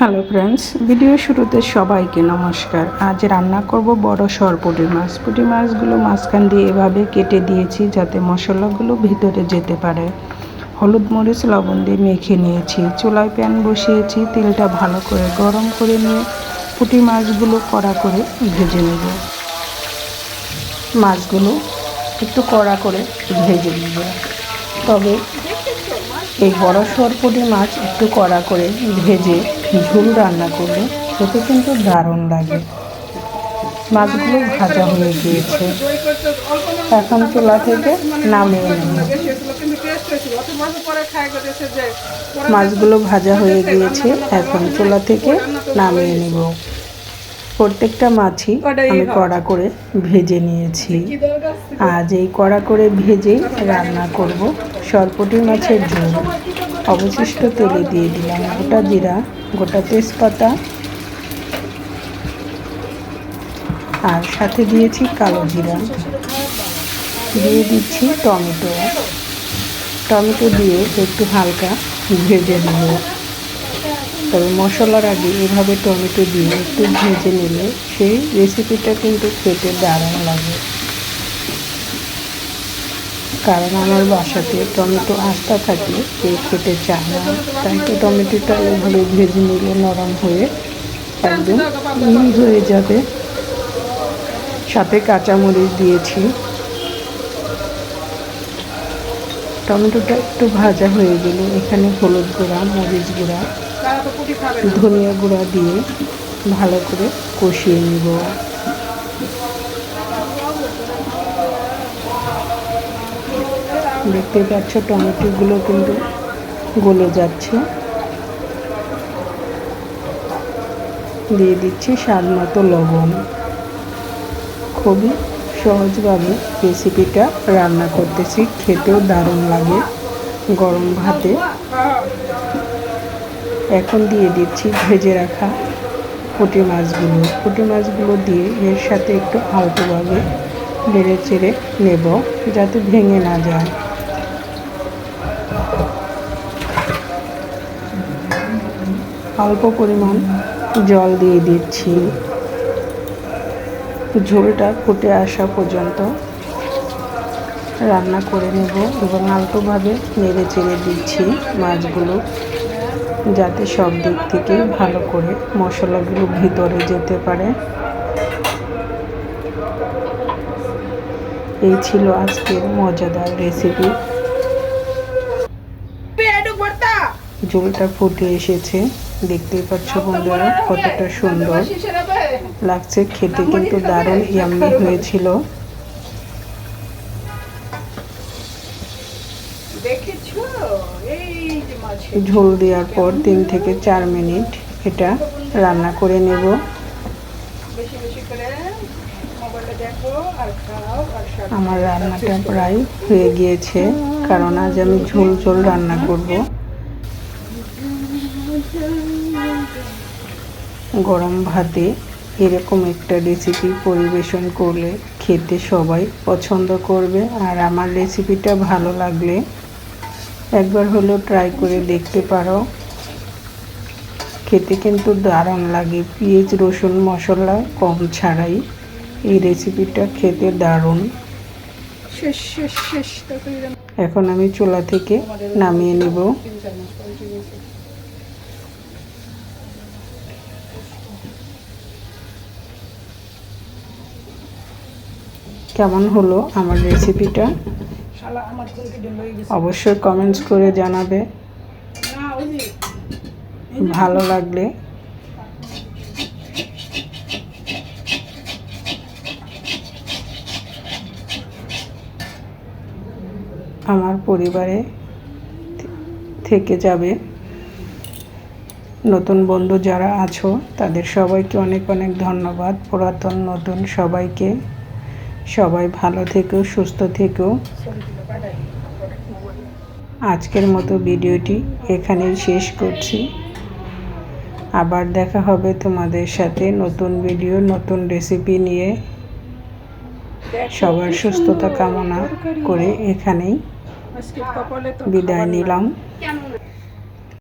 Hello friends, video শুরুতে সবাইকে নমস্কার। আজ রান্না করব বড় সর পুঁটি মাছ। পুঁটি মাছগুলো মাঝখান দিয়ে এভাবে কেটে দিয়েছি যাতে মশলাগুলো ভিতরে যেতে পারে। হলুদ মরিচ লবণ দিয়ে মেখে নিয়েছি। চুলায় প্যান বসিয়েছি, তেলটা ভালো করে গরম করে নিয়ে পুঁটি মাছগুলো কড়া করে ভেজে নেব। মাছগুলো একটু কড়া করে ভেজে নেব, তবে এই বড় সরপুঁটি মাছ একটু কড়া করে ভেজে ঝোল রান্না করলে খেতে কিন্তু দারুণ লাগে। মাছগুলো ভাজা হয়ে গিয়েছে, এখন চুলা থেকে নামিয়ে নেব। মাছগুলো ভাজা হয়ে গিয়েছে, এখন চুলা থেকে নামিয়ে নেব। প্রত্যেকটা মাছই আমি কড়া করে ভেজে নিয়েছি। আজ এই কড়া করে ভেজেই রান্না করব সরপুঁটি মাছের ঝোল। অবশিষ্ট তেলে দিয়ে দিলাম গোটা জিরা, গোটা তেজপাতা, আর সাথে দিয়েছি কালো জিরা। দিয়ে দিচ্ছি টমেটো দিয়ে একটু হালকা ভেজে নেব। তবে মশলার আগে এভাবে টমেটো দিয়ে একটু ভেজে নিলে সেই রেসিপিটা কিন্তু খেতে দারুণ লাগে। কারণ আমার বাসাতে টমেটো আস্তা থাকে, কেউ খেতে চায় না, তাই তো টমেটোটা এভাবে ভেজে নিলে নরম হয়ে একদম মিহি হয়ে যাবে। সাথে কাঁচামরিচ দিয়েছি। টমেটোটা একটু ভাজা হয়ে গেলে এখানে হলুদ গুঁড়া, মরিচ গুঁড়া, ধনিয়া গুঁড়া দিয়ে ভালো করে কষিয়ে নিব। দেখতে পাচ্ছ টমেটোগুলো কিন্তু গলে যাচ্ছে। দিয়ে দিচ্ছি স্বাদ মতো লবণ। খুবই সহজভাবে রেসিপিটা রান্না করতেছি, খেতেও দারুণ লাগে গরম ভাতে। এখন দিয়ে দিচ্ছি ভেজে রাখা পুঁটি মাছগুলো দিয়ে এর সাথে একটু হালকাভাবে নেড়ে চেড়ে নেব যাতে ভেঙে না যায়। অল্প পরিমাণ জল দিয়ে দিচ্ছি। ঝোলটা ফুটে আসা পর্যন্ত রান্না করে নেব এবং আলতোভাবে নেড়ে চেড়ে দিচ্ছি মাছগুলো যাতে সব দিক থেকে ভালো করে মশলাগুলো ভিতরে যেতে পারে। এই ছিল আজকের মজাদার রেসিপি। ঝোলটা ফুটে এসেছে, দেখতেই পাচ্ছ বন্ধুরা কতটা সুন্দর লাগছে খেতে, কিন্তু দারুণ ইয়াম্মি হয়েছিল। ঝোল দেওয়ার পর 3 থেকে 4 মিনিট এটা রান্না করে নেব। আমার রান্নাটা প্রায় হয়ে গিয়েছে, কারণ আজ আমি ঝোল রান্না করব। গরম ভাতে এরকম একটা রেসিপি পরিবেশন করলে খেতে সবাই পছন্দ করবে। আর আমার রেসিপিটা ভালো লাগলে একবার হলেও ট্রাই করে দেখতে পারো, খেতে কিন্তু দারুণ লাগে। পেঁয়াজ রসুন মশলা কম ছাড়াই এই রেসিপিটা খেতে দারুণ। এখন আমি চুলা থেকে নামিয়ে নেব। কেমন হলো আমার রেসিপিটা অবশ্যই কমেন্টস করে জানাবে। ভালো লাগলে আমার পরিবারে থেকে যাবে। নতুন বন্ধু যারা আছো তাদের সবাইকে অনেক অনেক ধন্যবাদ। পুরাতন নতুন সবাইকে, সবাই ভালো থেকো, সুস্থ থেকো। আজকের মতো ভিডিওটি এখানেই শেষ করছি। আবার দেখা হবে তোমাদের সাথে নতুন ভিডিও, নতুন রেসিপি নিয়ে। সবার সুস্থতা কামনা করে এখানেই বিদায় নিলাম।